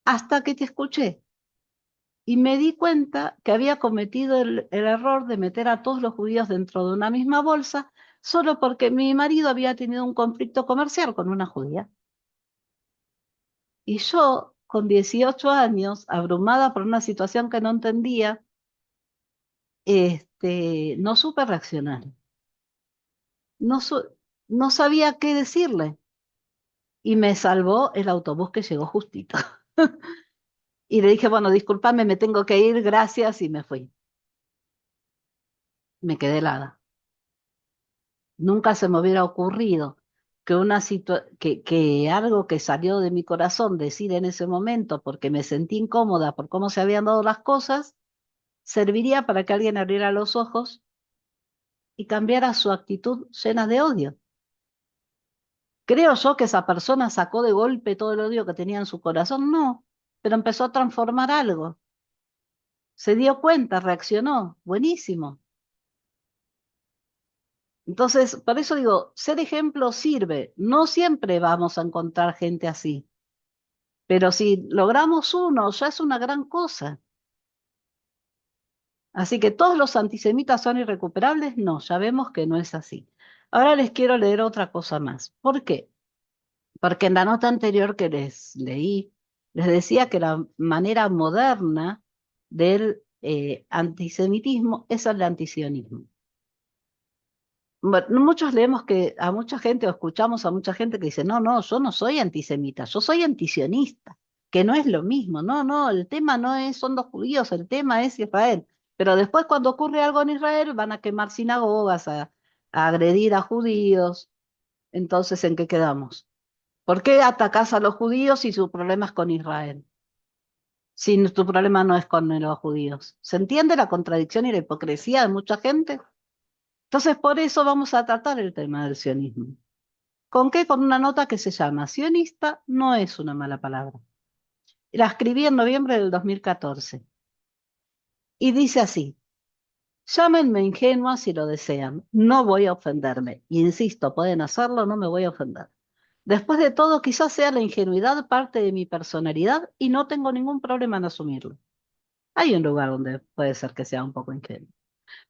hasta que te escuché. y me di cuenta que había cometido el error de meter a todos los judíos dentro de una misma bolsa solo porque mi marido había tenido un conflicto comercial con una judía. Y yo, con 18 años, abrumada por una situación que no entendía, no supe reaccionar. No, no sabía qué decirle. Y me salvó el autobús que llegó justito. Y le dije, bueno, discúlpame, me tengo que ir, gracias, y me fui. Me quedé helada. Nunca se me hubiera ocurrido que que algo que salió de mi corazón decir en ese momento, porque me sentí incómoda por cómo se habían dado las cosas, serviría para que alguien abriera los ojos y cambiara su actitud llena de odio. Creo yo que esa persona sacó de golpe todo el odio que tenía en su corazón, no, pero empezó a transformar algo. Se dio cuenta, reaccionó, buenísimo. Entonces, por eso digo, ser ejemplo sirve. No siempre vamos a encontrar gente así, pero si logramos uno, ya es una gran cosa. Así que todos los antisemitas son irrecuperables, no, ya vemos que no es así. Ahora les quiero leer otra cosa más. ¿Por qué? Porque en la nota anterior que les leí, les decía que la manera moderna del antisemitismo es el antisionismo. Bueno, muchos leemos que a mucha gente o escuchamos a mucha gente que dice, no, no, yo no soy antisemita, yo soy antisionista, que no es lo mismo, no, no, el tema no es, son los judíos, el tema es Israel. Pero después cuando ocurre algo en Israel van a quemar sinagogas, a agredir a judíos. Entonces, ¿en qué quedamos? ¿Por qué atacás a los judíos si su problema es con Israel? Si tu problema no es con los judíos. ¿Se entiende la contradicción y la hipocresía de mucha gente? Entonces, por eso vamos a tratar el tema del sionismo. ¿Con qué? Con una nota que se llama Sionista no es una mala palabra. La escribí en noviembre del 2014 y dice así, llámenme ingenua si lo desean, no voy a ofenderme. Insisto, pueden hacerlo, no me voy a ofender. Después de todo, quizás sea la ingenuidad parte de mi personalidad y no tengo ningún problema en asumirlo. Hay un lugar donde puede ser que sea un poco ingenuo.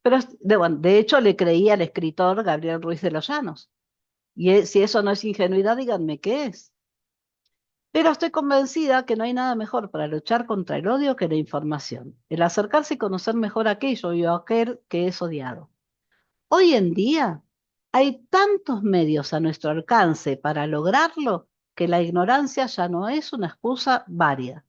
Pero bueno, de hecho le creí al escritor Gabriel Ruiz de los Llanos. Y si eso no es ingenuidad, díganme qué es. Pero estoy convencida que no hay nada mejor para luchar contra el odio que la información, el acercarse y conocer mejor aquello y aquel que es odiado. Hoy en día hay tantos medios a nuestro alcance para lograrlo que la ignorancia ya no es una excusa válida.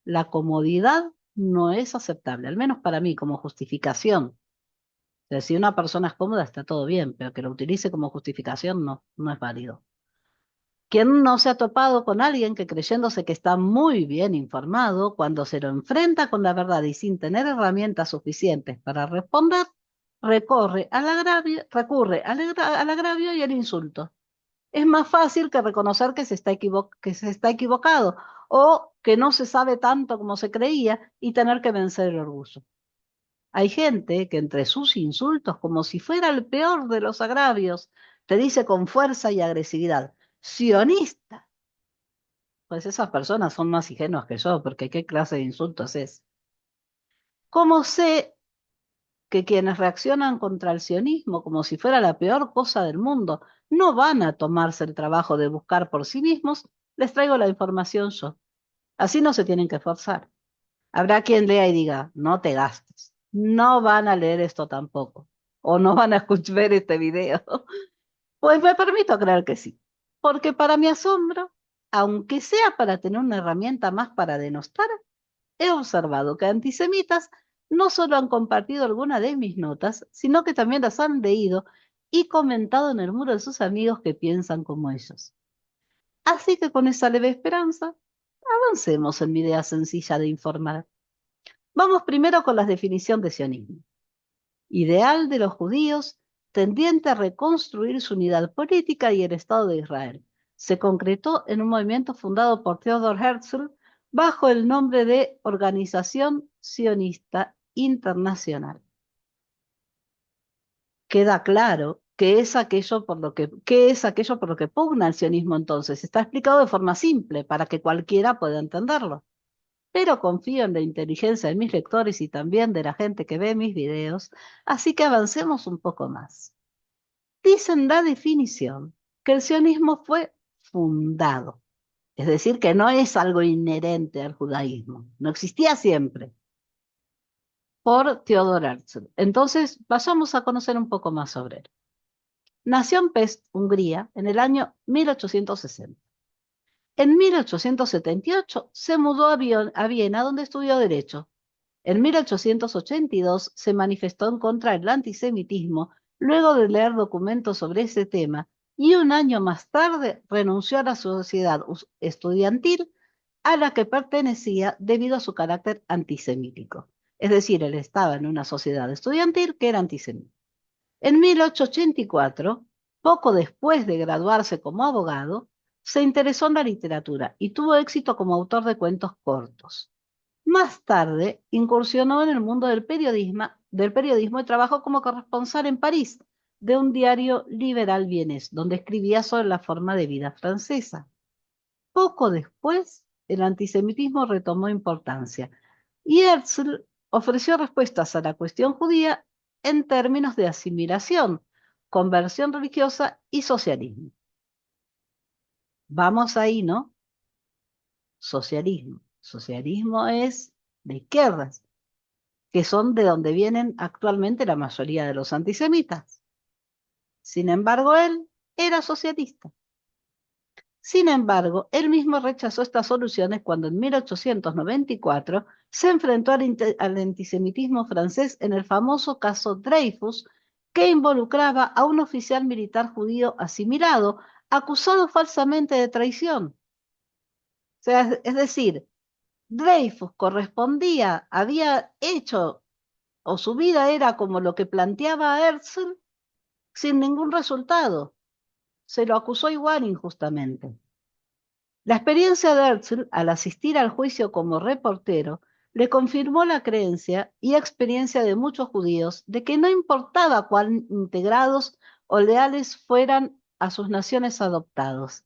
La comodidad no es aceptable, al menos para mí, como justificación. O sea, si una persona es cómoda está todo bien, pero que lo utilice como justificación no, no es válido. ¿Quién no se ha topado con alguien que creyéndose que está muy bien informado, cuando se lo enfrenta con la verdad y sin tener herramientas suficientes para responder, recurre al agravio y al insulto? Es más fácil que reconocer que que se está equivocado o que no se sabe tanto como se creía y tener que vencer el orgullo. Hay gente que entre sus insultos, como si fuera el peor de los agravios, te dice con fuerza y agresividad, sionista. Pues esas personas son más ingenuas que yo, porque ¿qué clase de insultos es? ¿Cómo sé que quienes reaccionan contra el sionismo como si fuera la peor cosa del mundo no van a tomarse el trabajo de buscar por sí mismos? Les traigo la información yo. Así no se tienen que esforzar. Habrá quien lea y diga, no te gastes. No van a leer esto tampoco. O no van a escuchar ver este video. Pues me permito creer que sí. Porque para mi asombro, aunque sea para tener una herramienta más para denostar, he observado que antisemitas no solo han compartido alguna de mis notas, sino que también las han leído y comentado en el muro de sus amigos que piensan como ellos. Así que con esa leve esperanza, avancemos en mi idea sencilla de informar. Vamos primero con la definición de sionismo. Ideal de los judíos tendiente a reconstruir su unidad política y el Estado de Israel. Se concretó en un movimiento fundado por Theodor Herzl bajo el nombre de Organización Sionista Internacional. Queda claro que es aquello por lo que es aquello por lo que pugna el sionismo entonces. Está explicado de forma simple para que cualquiera pueda entenderlo. pero confío en la inteligencia de mis lectores y también de la gente que ve mis videos, así que avancemos un poco más. Dice en la definición que el sionismo fue fundado, es decir, que no es algo inherente al judaísmo, no existía siempre, por Theodor Herzl. Entonces, vayamos a conocer un poco más sobre él. Nació en Pest, Hungría, en el año 1860. En 1878 se mudó a Viena, donde estudió Derecho. En 1882 se manifestó en contra del antisemitismo luego de leer documentos sobre ese tema y un año más tarde renunció a la sociedad estudiantil a la que pertenecía debido a su carácter antisemítico. Es decir, él estaba en una sociedad estudiantil que era antisemita. En 1884, poco después de graduarse como abogado, se interesó en la literatura y tuvo éxito como autor de cuentos cortos. Más tarde, incursionó en el mundo del periodismo y trabajó como corresponsal en París de un diario liberal vienés, donde escribía sobre la forma de vida francesa. Poco después, el antisemitismo retomó importancia y Herzl ofreció respuestas a la cuestión judía en términos de asimilación, conversión religiosa y socialismo. Vamos ahí, ¿no? Socialismo. Socialismo es de izquierdas, que son de donde vienen actualmente la mayoría de los antisemitas. Sin embargo, él era socialista. Sin embargo, él mismo rechazó estas soluciones cuando en 1894 se enfrentó al antisemitismo francés en el famoso caso Dreyfus, que involucraba a un oficial militar judío asimilado, acusado falsamente de traición. O sea, es decir, Dreyfus había hecho, o su vida era como lo que planteaba Herzl, sin ningún resultado. Se lo acusó igual injustamente. La experiencia de Herzl al asistir al juicio como reportero le confirmó la creencia y experiencia de muchos judíos de que no importaba cuán integrados o leales fueran a sus naciones adoptadas,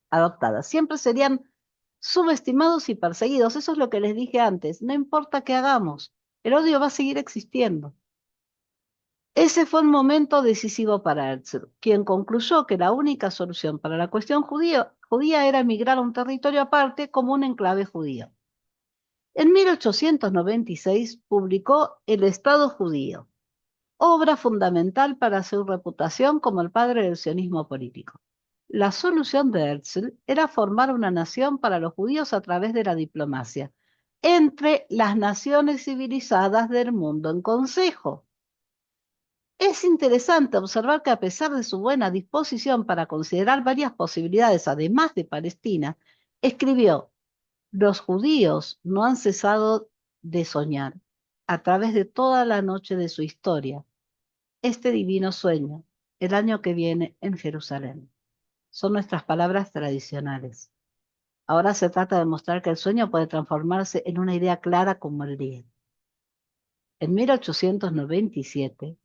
siempre serían subestimados y perseguidos. Eso es lo que les dije antes, no importa qué hagamos, el odio va a seguir existiendo. Ese fue un momento decisivo para Herzl, quien concluyó que la única solución para la cuestión judía era emigrar a un territorio aparte como un enclave judío. En 1896 publicó El Estado judío, obra fundamental para su reputación como el padre del sionismo político. La solución de Herzl era formar una nación para los judíos a través de la diplomacia, entre las naciones civilizadas del mundo en consejo. Es interesante observar que a pesar de su buena disposición para considerar varias posibilidades además de Palestina, escribió, los judíos no han cesado de soñar a través de toda la noche de su historia este divino sueño, el año que viene en Jerusalén. Son nuestras palabras tradicionales. Ahora se trata de mostrar que el sueño puede transformarse en una idea clara como el día. En 1897,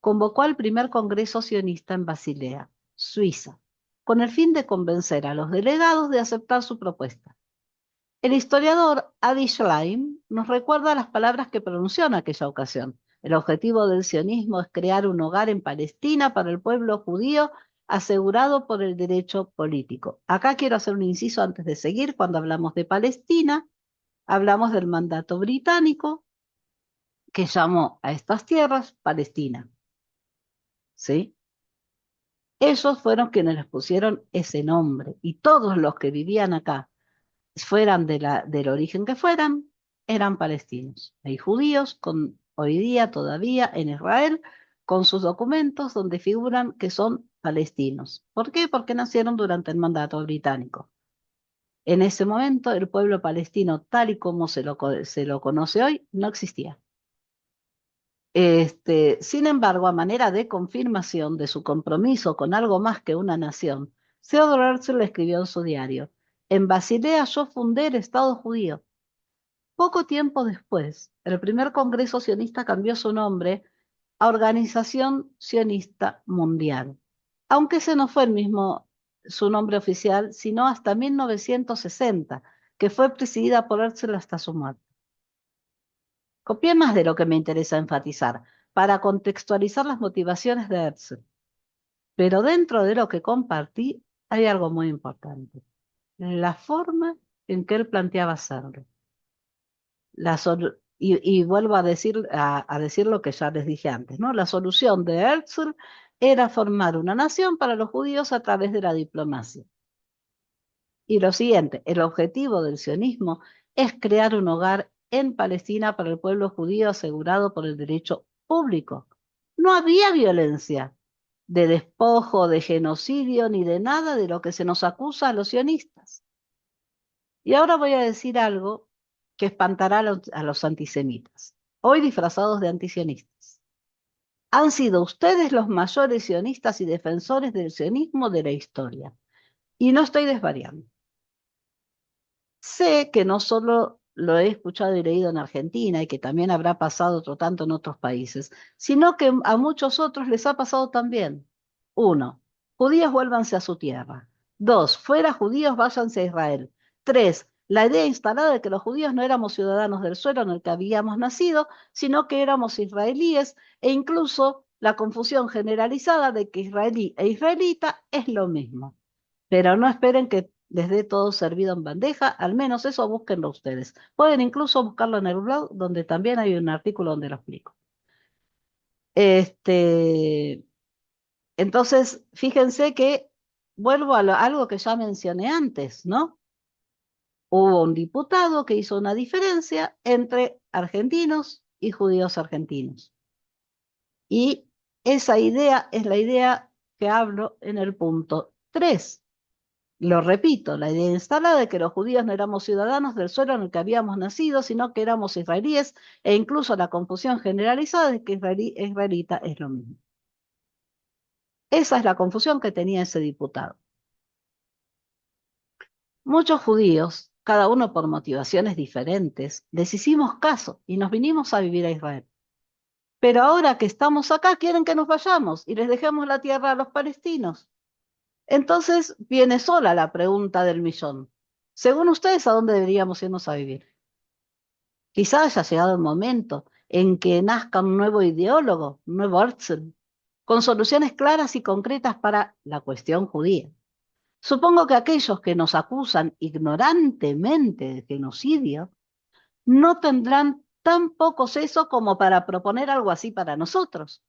convocó al primer Congreso Sionista en Basilea, Suiza, con el fin de convencer a los delegados de aceptar su propuesta. El historiador Adi Schleim nos recuerda las palabras que pronunció en aquella ocasión. El objetivo del sionismo es crear un hogar en Palestina para el pueblo judío asegurado por el derecho político. Acá quiero hacer un inciso antes de seguir. Cuando hablamos de Palestina, hablamos del mandato británico que llamó a estas tierras Palestina. ¿Sí? Ellos fueron quienes les pusieron ese nombre y todos los que vivían acá, fueran del origen que fueran, eran palestinos. Hay judíos hoy día todavía en Israel con sus documentos donde figuran que son palestinos. ¿Por qué? Porque nacieron durante el mandato británico. En ese momento el pueblo palestino tal y como se lo conoce hoy no existía. Sin embargo, a manera de confirmación de su compromiso con algo más que una nación, Theodor Herzl escribió en su diario, en Basilea yo fundé el Estado judío. Poco tiempo después, el primer Congreso Sionista cambió su nombre a Organización Sionista Mundial, aunque ese no fue su nombre oficial, sino hasta 1960, que fue presidida por Herzl hasta su muerte. Copié más de lo que me interesa enfatizar para contextualizar las motivaciones de Herzl. Pero dentro de lo que compartí hay algo muy importante. La forma en que él planteaba hacerlo. Y vuelvo a decir lo que ya les dije antes, ¿no? La solución de Herzl era formar una nación para los judíos a través de la diplomacia. Y lo siguiente, el objetivo del sionismo es crear un hogar en Palestina para el pueblo judío asegurado por el derecho público. No había violencia de despojo, de genocidio, ni de nada de lo que se nos acusa a los sionistas. Y ahora voy a decir algo que espantará a los antisemitas, hoy disfrazados de antisionistas. Han sido ustedes los mayores sionistas y defensores del sionismo de la historia. Y no estoy desvariando. Sé que no solo lo he escuchado y leído en Argentina y que también habrá pasado otro tanto en otros países, sino que a muchos otros les ha pasado también. Uno, judíos vuélvanse a su tierra. Dos, fuera judíos, váyanse a Israel. Tres, la idea instalada de que los judíos no éramos ciudadanos del suelo en el que habíamos nacido, sino que éramos israelíes, e incluso la confusión generalizada de que israelí e israelita es lo mismo. Pero no esperen que les dé todo servido en bandeja, al menos eso búsquenlo ustedes. Pueden incluso buscarlo en el blog, donde también hay un artículo donde lo explico. Este, entonces, fíjense que vuelvo a algo que ya mencioné antes, ¿no? Hubo un diputado que hizo una diferencia entre argentinos y judíos argentinos. Y esa idea es la idea que hablo en el punto 3. Lo repito, la idea instalada de que los judíos no éramos ciudadanos del suelo en el que habíamos nacido, sino que éramos israelíes, e incluso la confusión generalizada de que israelí e israelita es lo mismo. Esa es la confusión que tenía ese diputado. Muchos judíos, cada uno por motivaciones diferentes, les hicimos caso y nos vinimos a vivir a Israel. Pero ahora que estamos acá, quieren que nos vayamos y les dejemos la tierra a los palestinos. Entonces viene sola la pregunta del millón. Según ustedes, ¿a dónde deberíamos irnos a vivir? Quizá haya llegado el momento en que nazca un nuevo ideólogo, un nuevo Herzl, con soluciones claras y concretas para la cuestión judía. Supongo que aquellos que nos acusan ignorantemente de genocidio no tendrán tan poco seso como para proponer algo así para nosotros,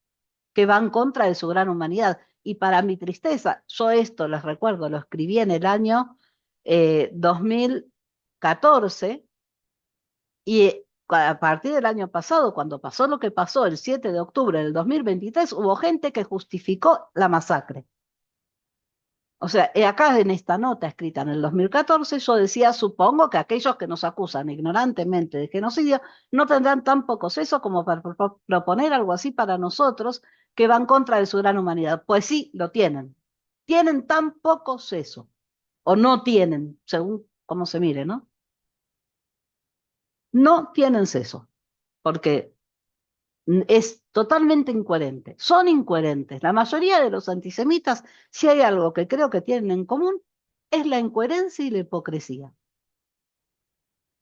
que van contra de su gran humanidad. Y para mi tristeza, yo esto les recuerdo, lo escribí en el año 2014 y a partir del año pasado, cuando pasó lo que pasó el 7 de octubre del 2023, hubo gente que justificó la masacre. O sea, acá en esta nota escrita en el 2014, yo decía, supongo que aquellos que nos acusan ignorantemente de genocidio no tendrán tan poco seso como para proponer algo así para nosotros que van contra de su gran humanidad. Pues sí, lo tienen. Tienen tan poco seso, o no tienen, según cómo se mire, ¿no? No tienen seso, porque es totalmente incoherente. Son incoherentes. La mayoría de los antisemitas, si hay algo que creo que tienen en común, es la incoherencia y la hipocresía.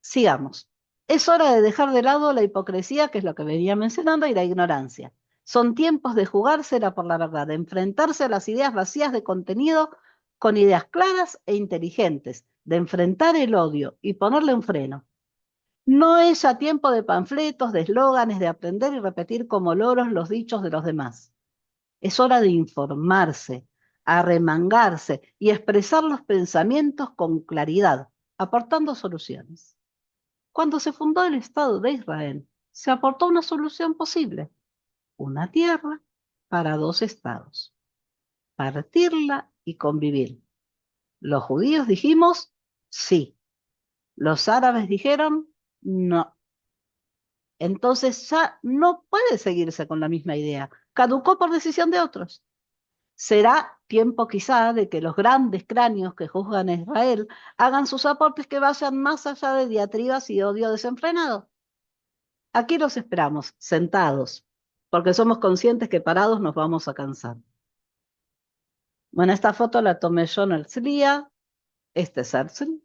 Sigamos. Es hora de dejar de lado la hipocresía, que es lo que venía mencionando, y la ignorancia. Son tiempos de jugársela por la verdad, de enfrentarse a las ideas vacías de contenido con ideas claras e inteligentes, de enfrentar el odio y ponerle un freno. No es ya tiempo de panfletos, de eslóganes, de aprender y repetir como loros los dichos de los demás. Es hora de informarse, arremangarse y expresar los pensamientos con claridad, aportando soluciones. Cuando se fundó el Estado de Israel, se aportó una solución posible, una tierra para dos estados, partirla y convivir. Los judíos dijimos sí, los árabes dijeron no. Entonces ya no puede seguirse con la misma idea. Caducó por decisión de otros. Será tiempo quizá de que los grandes cráneos que juzgan a Israel hagan sus aportes que vayan más allá de diatribas y odio desenfrenado. Aquí los esperamos, sentados, porque somos conscientes que parados nos vamos a cansar. Bueno, esta foto la tomé yo en Herzliya, este es Herzl,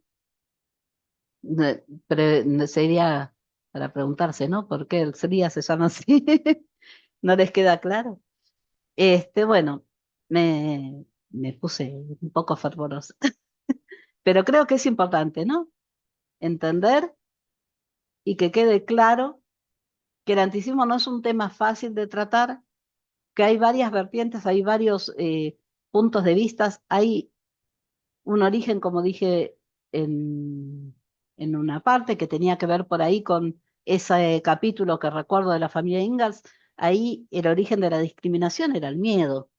sería para preguntarse, ¿no? ¿Por qué el día se llama así? ¿No les queda claro? Bueno, me puse un poco fervorosa, pero creo que es importante, ¿no? Entender y que quede claro que el anticismo no es un tema fácil de tratar, que hay varias vertientes, hay varios puntos de vista, hay un origen, como dije en una parte, que tenía que ver por ahí con ese capítulo que recuerdo de la familia Ingalls. Ahí el origen de la discriminación era el miedo,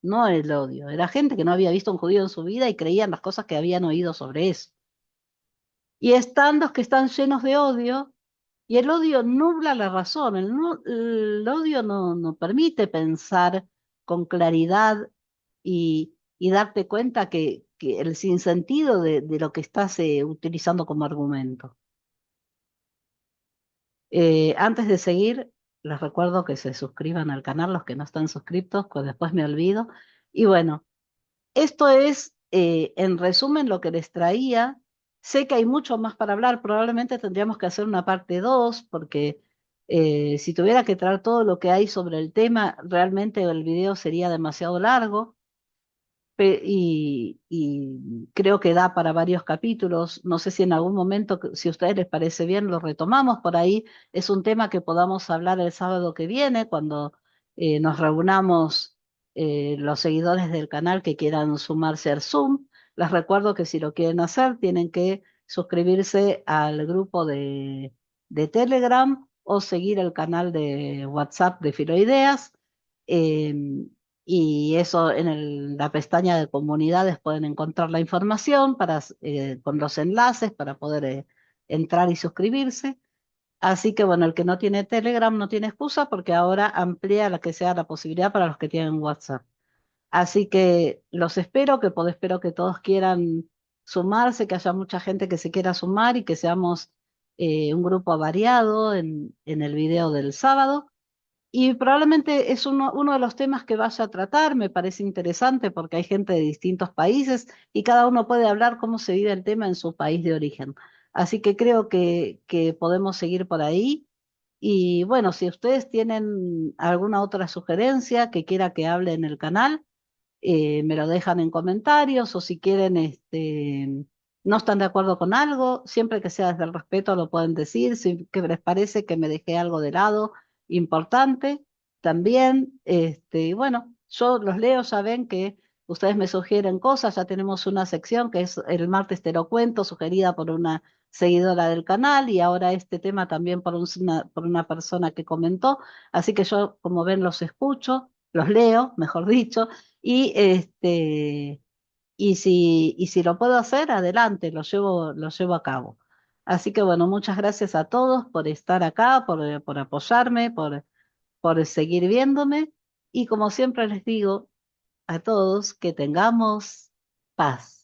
no el odio. Era gente que no había visto a un judío en su vida y creían las cosas que habían oído sobre eso. Y están los que están llenos de odio, y el odio nubla la razón. El odio no permite pensar con claridad y darte cuenta que el sinsentido de lo que estás utilizando como argumento. Antes de seguir, les recuerdo que se suscriban al canal los que no están suscriptos, pues después me olvido. Y bueno, esto es, en resumen, lo que les traía. Sé que hay mucho más para hablar, probablemente tendríamos que hacer una parte 2 porque si tuviera que traer todo lo que hay sobre el tema, realmente el video sería demasiado largo. Y creo que da para varios capítulos. No sé si en algún momento, si a ustedes les parece bien, lo retomamos por ahí. Es un tema que podamos hablar el sábado que viene, cuando nos reunamos los seguidores del canal que quieran sumarse al Zoom. Les recuerdo que si lo quieren hacer, tienen que suscribirse al grupo de Telegram o seguir el canal de WhatsApp de Filoideas. Em, y eso en la pestaña de comunidades pueden encontrar la información con los enlaces para poder entrar y suscribirse. Así que bueno, el que no tiene Telegram no tiene excusa porque ahora amplía la que sea la posibilidad para los que tienen WhatsApp. Así que los espero, espero que todos quieran sumarse, que haya mucha gente que se quiera sumar y que seamos un grupo variado en el video del sábado. Y probablemente es uno de los temas que vaya a tratar, me parece interesante porque hay gente de distintos países y cada uno puede hablar cómo se vive el tema en su país de origen. Así que creo que podemos seguir por ahí. Y bueno, si ustedes tienen alguna otra sugerencia que quiera que hable en el canal, me lo dejan en comentarios o si quieren, no están de acuerdo con algo, siempre que sea desde el respeto lo pueden decir, si que les parece que me dejé algo de lado importante, también, y bueno, yo los leo, ya ven que ustedes me sugieren cosas, ya tenemos una sección que es el martes te lo cuento, sugerida por una seguidora del canal y ahora este tema también por una persona que comentó, así que yo, como ven, los escucho, los leo, mejor dicho, y y si lo puedo hacer, adelante, lo llevo a cabo. Así que bueno, muchas gracias a todos por estar acá, por apoyarme, por seguir viéndome. Y como siempre les digo a todos, que tengamos paz.